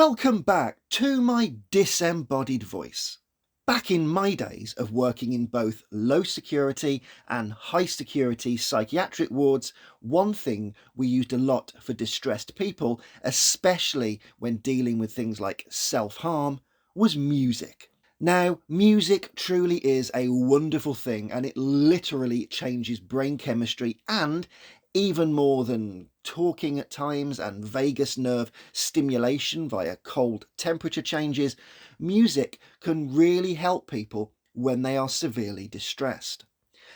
Welcome back to my disembodied voice. Back in my days of working in both low security and high security psychiatric wards, one thing we used a lot for distressed people, especially when dealing with things like self-harm, was music. Now, music truly is a wonderful thing and it literally changes brain chemistry and even more than talking at times and vagus nerve stimulation via cold temperature changes, music can really help people when they are severely distressed.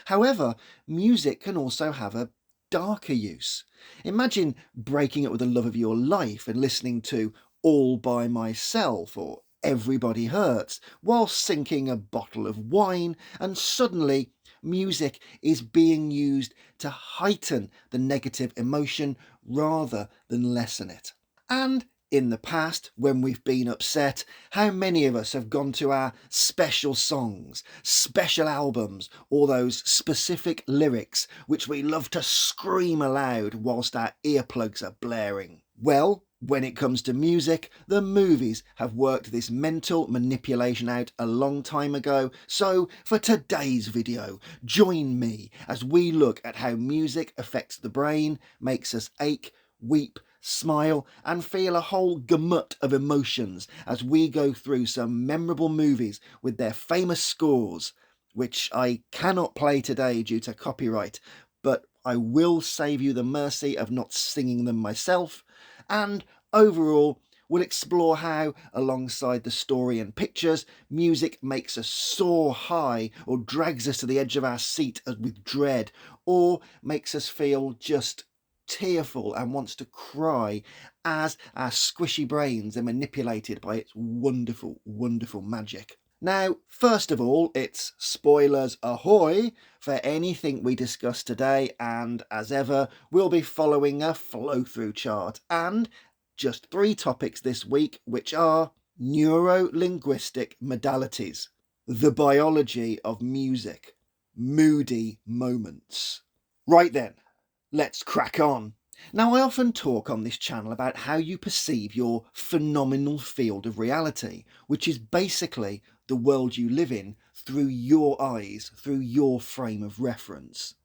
However, music can also have a darker use. Imagine breaking up with the love of your life and listening to All by Myself or Everybody Hurts while sinking a bottle of wine, and suddenly music is being used to heighten the negative emotion rather than lessen it. And in the past, when we've been upset, how many of us have gone to our special songs, special albums, or those specific lyrics which we love to scream aloud whilst our earplugs are blaring? Well, when it comes to music, the movies have worked this mental manipulation out a long time ago. So for today's video, join me as we look at how music affects the brain, makes us ache, weep, smile and feel a whole gamut of emotions as we go through some memorable movies with their famous scores, which I cannot play today due to copyright, but I will save you the mercy of not singing them myself. And overall, we'll explore how, alongside the story and pictures, music makes us soar high or drags us to the edge of our seat with dread, or makes us feel just tearful and wants to cry as our squishy brains are manipulated by its wonderful, wonderful magic. Now, first of all, it's spoilers ahoy for anything we discuss today, and as ever, we'll be following a flow-through chart and just 3 topics this week, which are neuro-linguistic modalities, the biology of music, moody moments. Right then, let's crack on. Now, I often talk on this channel about how you perceive your phenomenal field of reality, which is basically the world you live in through your eyes, through your frame of reference.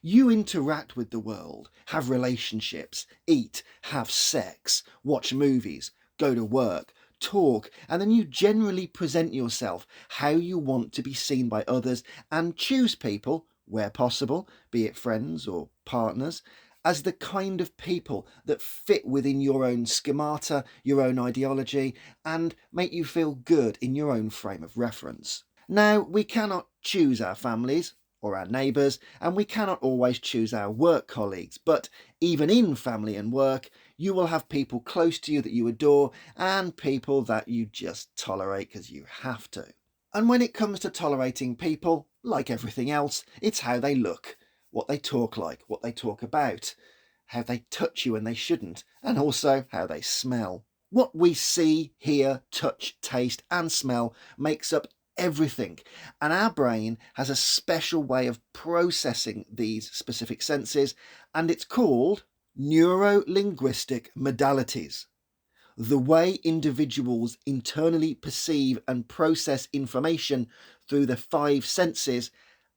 You interact with the world, have relationships, eat, have sex, watch movies, go to work, talk, and then you generally present yourself how you want to be seen by others and choose people, where possible, be it friends or partners, as the kind of people that fit within your own schemata, your own ideology, and make you feel good in your own frame of reference. Now, we cannot choose our families or our neighbours, and we cannot always choose our work colleagues, but even in family and work, you will have people close to you that you adore and people that you just tolerate because you have to. And when it comes to tolerating people, like everything else, it's how they look, what they talk like, what they talk about, how they touch you when they shouldn't, and also how they smell. What we see, hear, touch, taste, and smell makes up everything, and our brain has a special way of processing these specific senses, and it's called neuro-linguistic modalities. The way individuals internally perceive and process information through the 5 senses,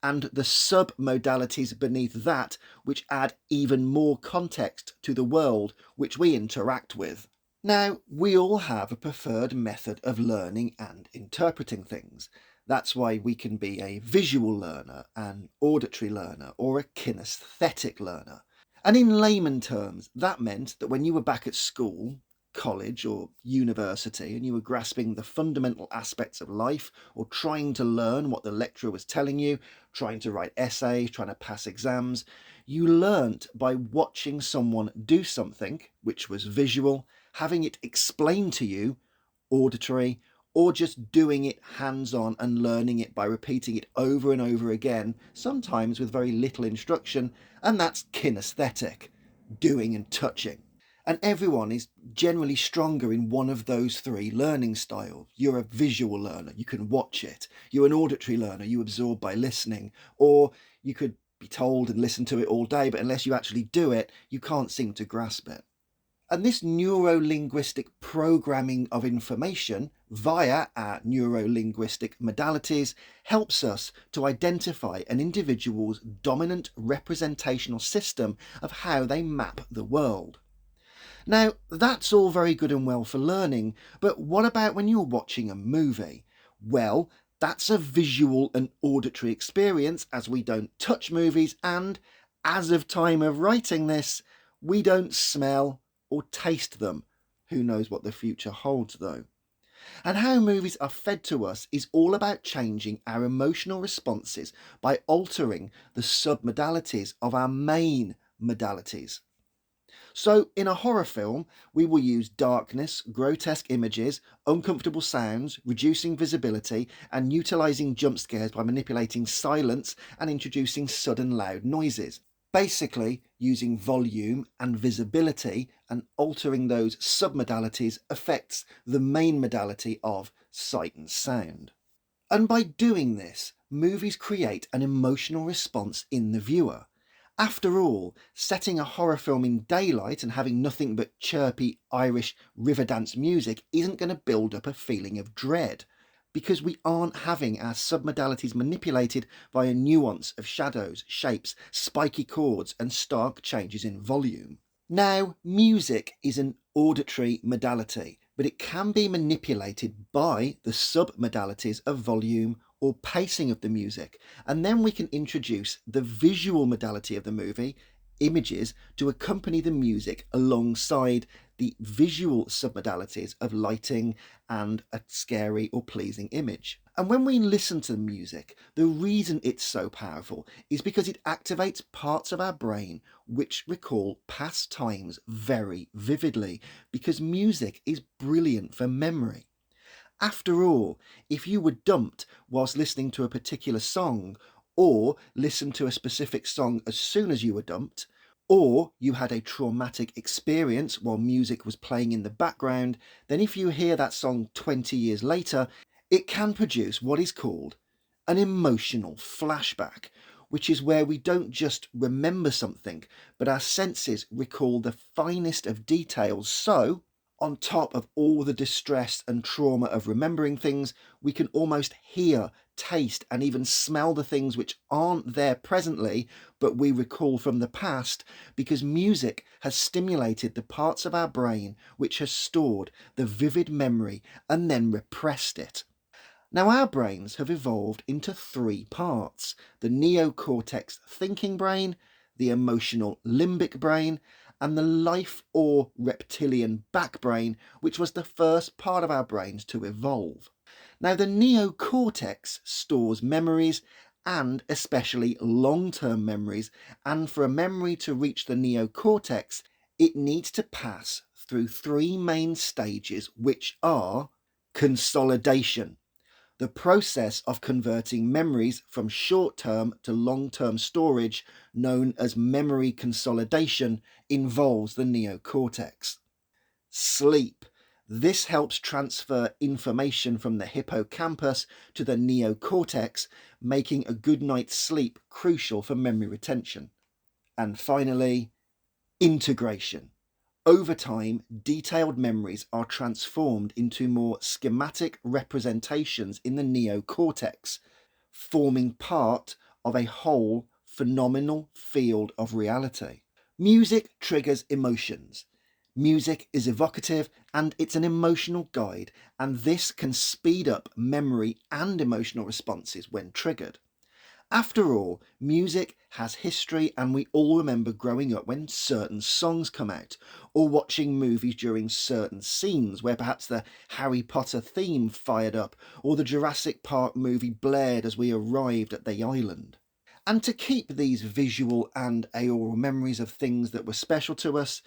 and the sub-modalities beneath that which add even more context to the world which we interact with. Now, we all have a preferred method of learning and interpreting things. That's why we can be a visual learner, an auditory learner, or a kinesthetic learner. And in layman terms, that meant that when you were back at school, college or university, and you were grasping the fundamental aspects of life or trying to learn what the lecturer was telling you, trying to write essays, trying to pass exams, you learnt by watching someone do something which was visual, having it explained to you, auditory, or just doing it hands-on and learning it by repeating it over and over again, sometimes with very little instruction, and that's kinesthetic, doing and touching. And everyone is generally stronger in one of those 3 learning styles. You're a visual learner, you can watch it. You're an auditory learner, you absorb by listening. Or you could be told and listen to it all day, but unless you actually do it, you can't seem to grasp it. And this neuro-linguistic programming of information via our neuro-linguistic modalities helps us to identify an individual's dominant representational system of how they map the world. Now, that's all very good and well for learning, but what about when you're watching a movie? Well, that's a visual and auditory experience, as we don't touch movies, and as of time of writing this, we don't smell or taste them. Who knows what the future holds though? And how movies are fed to us is all about changing our emotional responses by altering the submodalities of our main modalities. So in a horror film, we will use darkness, grotesque images, uncomfortable sounds, reducing visibility, and utilising jump scares by manipulating silence and introducing sudden loud noises. Basically, using volume and visibility and altering those submodalities affects the main modality of sight and sound. And by doing this, movies create an emotional response in the viewer. After all, setting a horror film in daylight and having nothing but chirpy Irish river dance music isn't going to build up a feeling of dread, because we aren't having our submodalities manipulated by a nuance of shadows, shapes, spiky chords and stark changes in volume. Now, music is an auditory modality, but it can be manipulated by the submodalities of volume or pacing of the music, and then we can introduce the visual modality of the movie, images, to accompany the music alongside the visual submodalities of lighting and a scary or pleasing image. And when we listen to the music, the reason it's so powerful is because it activates parts of our brain which recall past times very vividly, because music is brilliant for memory. After all, if you were dumped whilst listening to a particular song, or listened to a specific song as soon as you were dumped, or you had a traumatic experience while music was playing in the background, then if you hear that song 20 years later, it can produce what is called an emotional flashback, which is where we don't just remember something, but our senses recall the finest of details. So, on top of all the distress and trauma of remembering things, we can almost hear, taste, and even smell the things which aren't there presently, but we recall from the past, because music has stimulated the parts of our brain which has stored the vivid memory and then repressed it. Now, our brains have evolved into three parts: the neocortex thinking brain, the emotional limbic brain, and the life or reptilian back brain, which was the first part of our brains to evolve. Now, the neocortex stores memories, and especially long-term memories, and for a memory to reach the neocortex, it needs to pass through three main stages, which are consolidation, the process of converting memories from short-term to long-term storage, known as memory consolidation, involves the neocortex. Sleep. This helps transfer information from the hippocampus to the neocortex, making a good night's sleep crucial for memory retention. And finally, integration. Over time, detailed memories are transformed into more schematic representations in the neocortex, forming part of a whole phenomenal field of reality. Music triggers emotions. Music is evocative and it's an emotional guide, and this can speed up memory and emotional responses when triggered. After all, music has history, and we all remember growing up when certain songs come out, or watching movies during certain scenes where perhaps the Harry Potter theme fired up, or the Jurassic Park movie blared as we arrived at the island. And to keep these visual and aural memories of things that were special to us,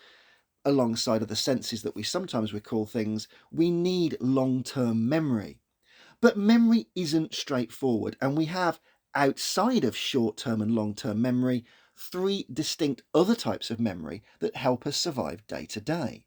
alongside of the senses that we sometimes recall things, we need long-term memory. But memory isn't straightforward, and we have, outside of short-term and long-term memory, three distinct other types of memory that help us survive day to day.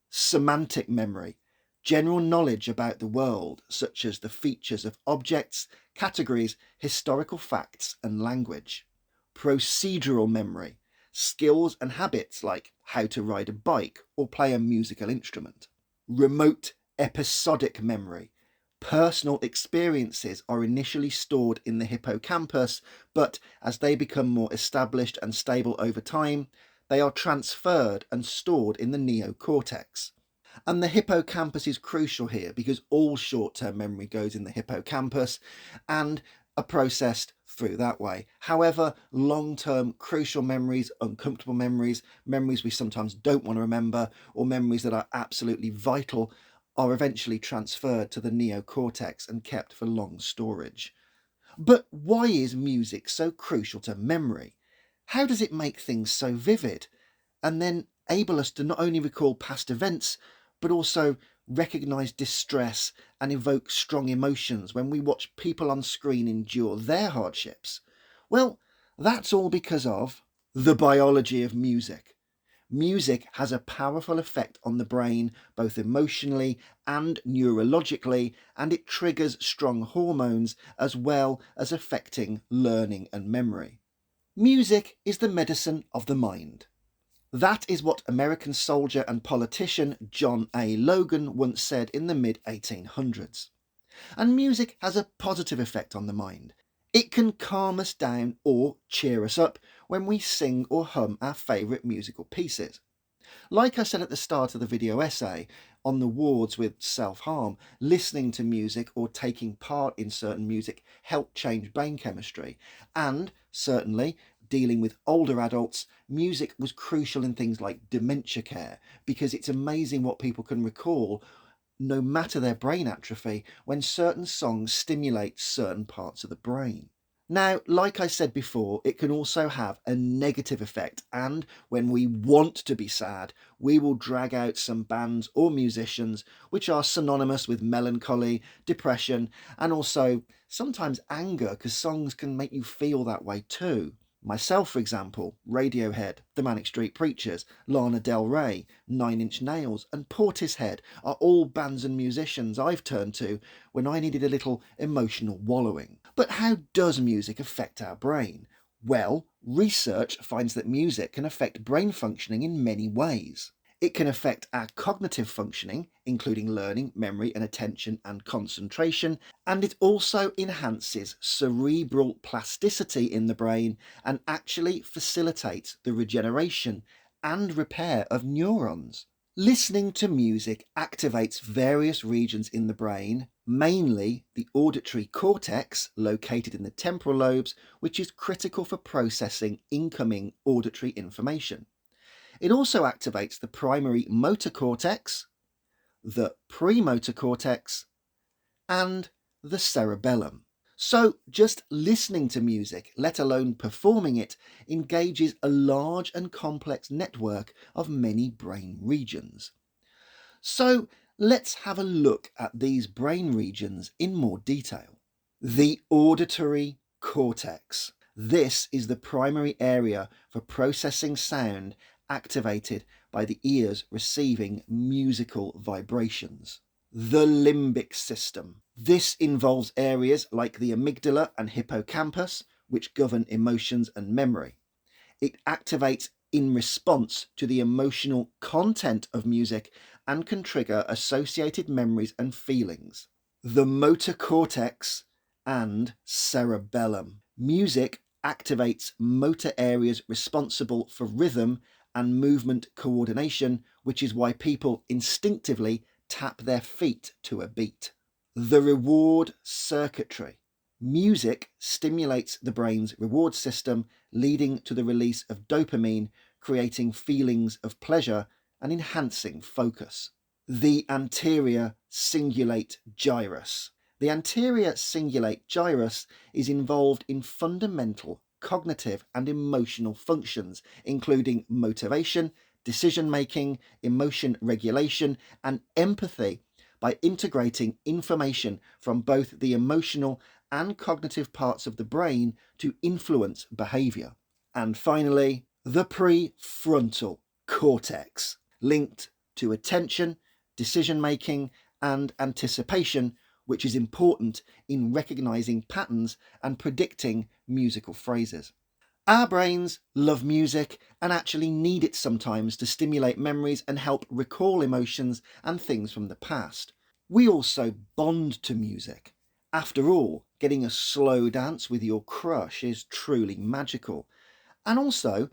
Semantic memory, general knowledge about the world, such as the features of objects, categories, historical facts, and language. Procedural memory, skills and habits like how to ride a bike or play a musical instrument. Remote episodic memory. Personal experiences are initially stored in the hippocampus, but as they become more established and stable over time, they are transferred and stored in the neocortex. And the hippocampus is crucial here because all short-term memory goes in the hippocampus and are processed through that way. However, long-term crucial memories, uncomfortable memories, memories we sometimes don't want to remember, or memories that are absolutely vital are eventually transferred to the neocortex and kept for long storage. But why is music so crucial to memory? How does it make things so vivid and then able us to not only recall past events, but also recognise distress and evoke strong emotions when we watch people on screen endure their hardships? Well, that's all because of the biology of music. Music has a powerful effect on the brain, both emotionally and neurologically, and it triggers strong hormones as well as affecting learning and memory. Music is the medicine of the mind. That is what American soldier and politician John A. Logan once said in the mid-1800s. And music has a positive effect on the mind. It can calm us down or cheer us up when we sing or hum our favourite musical pieces. Like I said at the start of the video essay on the wards with self-harm, listening to music or taking part in certain music helped change brain chemistry, and certainly dealing with older adults, music was crucial in things like dementia care, because it's amazing what people can recall no matter their brain atrophy when certain songs stimulate certain parts of the brain. Now, like I said before, it can also have a negative effect, and when we want to be sad, we will drag out some bands or musicians which are synonymous with melancholy, depression, and also sometimes anger, because songs can make you feel that way too. Myself, for example, Radiohead, The Manic Street Preachers, Lana Del Rey, Nine Inch Nails and Portishead are all bands and musicians I've turned to when I needed a little emotional wallowing. But how does music affect our brain? Well, research finds that music can affect brain functioning in many ways. It can affect our cognitive functioning, including learning, memory and attention and concentration, and it also enhances cerebral plasticity in the brain and actually facilitates the regeneration and repair of neurons. Listening to music activates various regions in the brain, mainly the auditory cortex located in the temporal lobes, which is critical for processing incoming auditory information. It also activates the primary motor cortex, the premotor cortex, and the cerebellum. So just listening to music, let alone performing it, engages a large and complex network of many brain regions. So let's have a look at these brain regions in more detail. The auditory cortex. This is the primary area for processing sound activated by the ears receiving musical vibrations. The limbic system. This involves areas like the amygdala and hippocampus, which govern emotions and memory. It activates in response to the emotional content of music and can trigger associated memories and feelings. The motor cortex and cerebellum. Music activates motor areas responsible for rhythm and movement coordination, which is why people instinctively tap their feet to a beat. The reward circuitry. Music stimulates the brain's reward system, leading to the release of dopamine, creating feelings of pleasure and enhancing focus. The anterior cingulate gyrus. The anterior cingulate gyrus is involved in fundamental cognitive and emotional functions, including motivation, decision-making, emotion regulation, and empathy, by integrating information from both the emotional and cognitive parts of the brain to influence behaviour. And finally, the prefrontal cortex, linked to attention, decision-making, and anticipation, which is important in recognising patterns and predicting musical phrases. Our brains love music and actually need it sometimes to stimulate memories and help recall emotions and things from the past. We also bond to music. After all, getting a slow dance with your crush is truly magical. And also,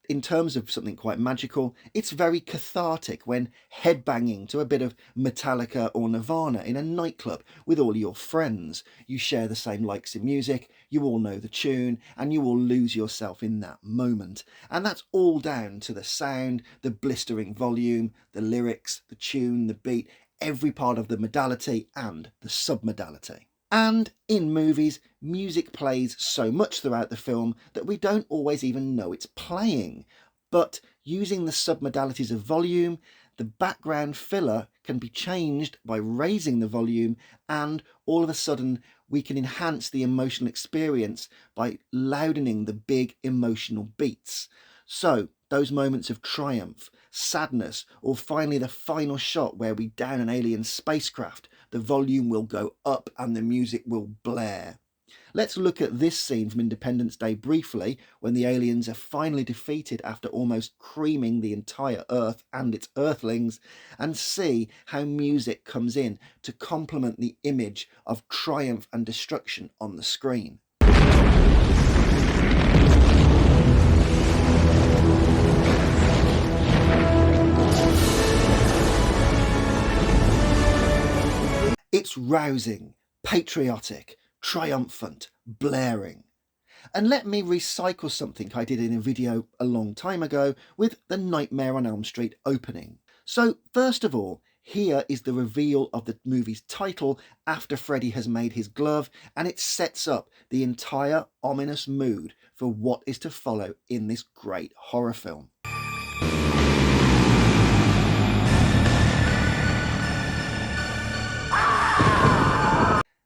in terms of something quite magical, it's very cathartic when headbanging to a bit of Metallica or Nirvana in a nightclub with all your friends. You share the same likes in music, you all know the tune, and you all lose yourself in that moment. And that's all down to the sound, the blistering volume, the lyrics, the tune, the beat, every part of the modality and the submodality. And in movies, music plays so much throughout the film that we don't always even know it's playing. But using the submodalities of volume, the background filler can be changed by raising the volume, and all of a sudden we can enhance the emotional experience by loudening the big emotional beats. So those moments of triumph, sadness, or finally the final shot where we down an alien spacecraft, the volume will go up and the music will blare. Let's look at this scene from Independence Day briefly, when the aliens are finally defeated after almost creaming the entire Earth and its Earthlings, and see how music comes in to complement the image of triumph and destruction on the screen. It's rousing, patriotic, triumphant, blaring. And let me recycle something I did in a video a long time ago with the Nightmare on Elm Street opening. So first of all, here is the reveal of the movie's title after Freddy has made his glove, and it sets up the entire ominous mood for what is to follow in this great horror film.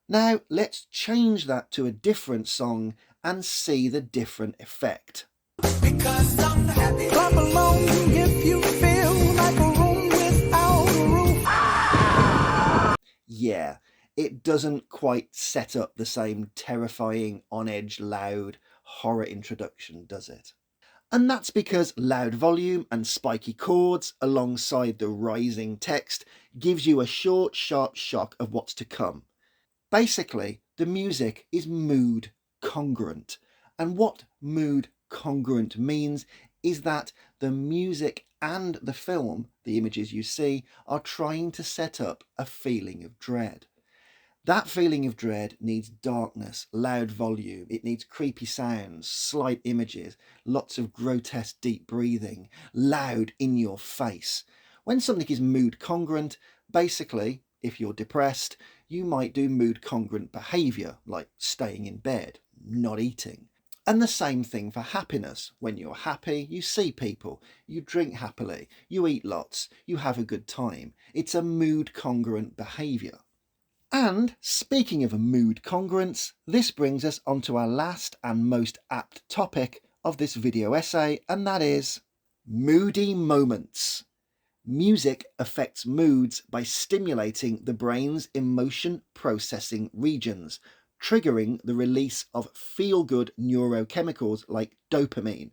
Now let's change that to a different song and see the different effect. Because I'm happy. Clap along if you feel like a room without a roof. Yeah, it doesn't quite set up the same terrifying, on-edge, loud horror introduction, does it? And that's because loud volume and spiky chords alongside the rising text gives you a short, sharp shock of what's to come. Basically, the music is mood congruent. And what mood congruent means is that the music and the film, the images you see, are trying to set up a feeling of dread. That feeling of dread needs darkness, loud volume, it needs creepy sounds, slight images, lots of grotesque deep breathing, loud in your face. When something is mood congruent, basically, if you're depressed, you might do mood congruent behaviour, like staying in bed, not eating. And the same thing for happiness. When you're happy, you see people, you drink happily, you eat lots, you have a good time. It's a mood congruent behaviour. And speaking of a mood congruence, this brings us onto our last and most apt topic of this video essay, and that is moody moments. Music affects moods by stimulating the brain's emotion processing regions, triggering the release of feel-good neurochemicals like dopamine.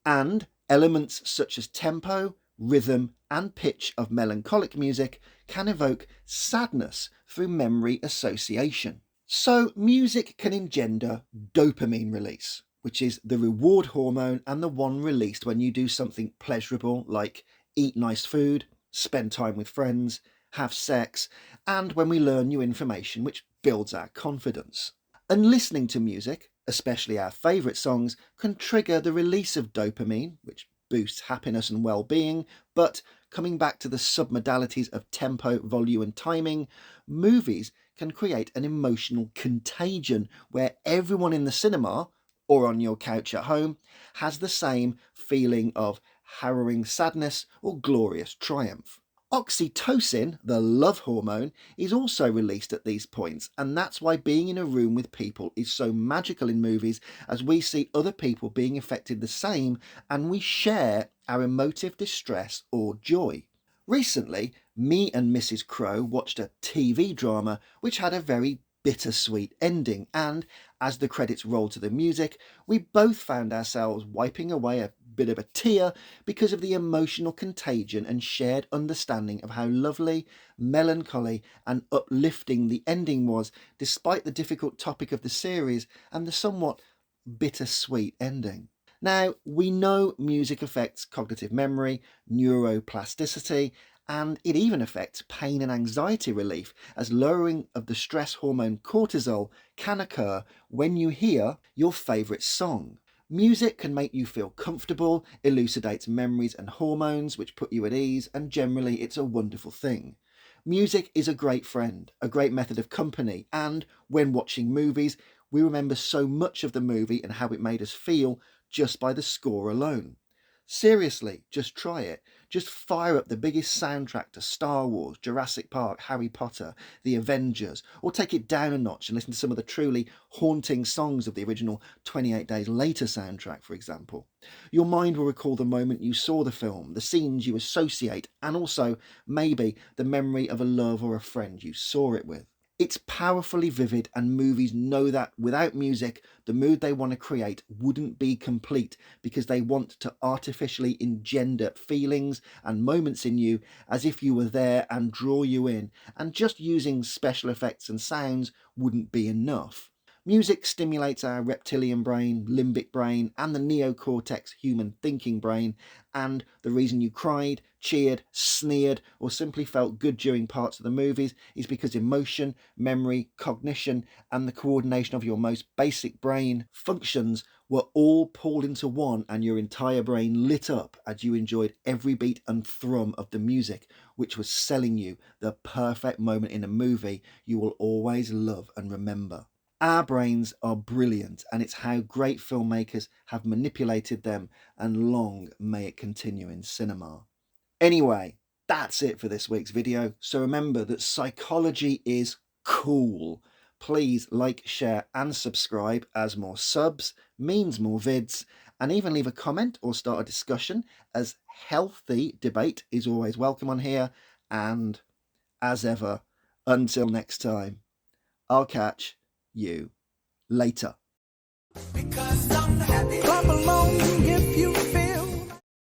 And elements such as tempo, rhythm, and pitch of melancholic music can evoke sadness through memory association. So music can engender dopamine release, which is the reward hormone and the one released when you do something pleasurable like eat nice food, spend time with friends, have sex, and when we learn new information which builds our confidence. And listening to music, especially our favourite songs, can trigger the release of dopamine, which boosts happiness and well-being. But coming back to the submodalities of tempo, volume and timing, movies can create an emotional contagion where everyone in the cinema or on your couch at home has the same feeling of harrowing sadness or glorious triumph. Oxytocin, the love hormone, is also released at these points, and that's why being in a room with people is so magical in movies, as we see other people being affected the same and we share our emotive distress or joy. Recently, me and Mrs. Crow watched a TV drama which had a very bittersweet ending, and as the credits rolled to the music, we both found ourselves wiping away a bit of a tear because of the emotional contagion and shared understanding of how lovely, melancholy and uplifting the ending was, despite the difficult topic of the series and the somewhat bittersweet ending. Now, we know music affects cognitive memory, neuroplasticity, and it even affects pain and anxiety relief, as lowering of the stress hormone cortisol can occur when you hear your favourite song. Music can make you feel comfortable, elucidates memories and hormones which put you at ease, and generally it's a wonderful thing. Music is a great friend, a great method of company, and when watching movies, we remember so much of the movie and how it made us feel just by the score alone. Seriously, just try it. Just fire up the biggest soundtrack to Star Wars, Jurassic Park, Harry Potter, The Avengers, or take it down a notch and listen to some of the truly haunting songs of the original 28 Days Later soundtrack, for example. Your mind will recall the moment you saw the film, the scenes you associate, and also, maybe, the memory of a love or a friend you saw it with. It's powerfully vivid, and movies know that without music, the mood they want to create wouldn't be complete, because they want to artificially engender feelings and moments in you as if you were there and draw you in, and just using special effects and sounds wouldn't be enough. Music stimulates our reptilian brain, limbic brain, and the neocortex human thinking brain, and the reason you cried, cheered, sneered, or simply felt good during parts of the movies is because emotion, memory, cognition, and the coordination of your most basic brain functions were all pulled into one, and your entire brain lit up as you enjoyed every beat and thrum of the music, which was selling you the perfect moment in a movie you will always love and remember. Our brains are brilliant, and it's how great filmmakers have manipulated them, and long may it continue in cinema. Anyway, that's it for this week's video. So remember that psychology is cool. Please like, share and subscribe, as more subs means more vids, and even leave a comment or start a discussion, as healthy debate is always welcome on here. And as ever, until next time, I'll catch you later. Because I'm happy. Clap along if you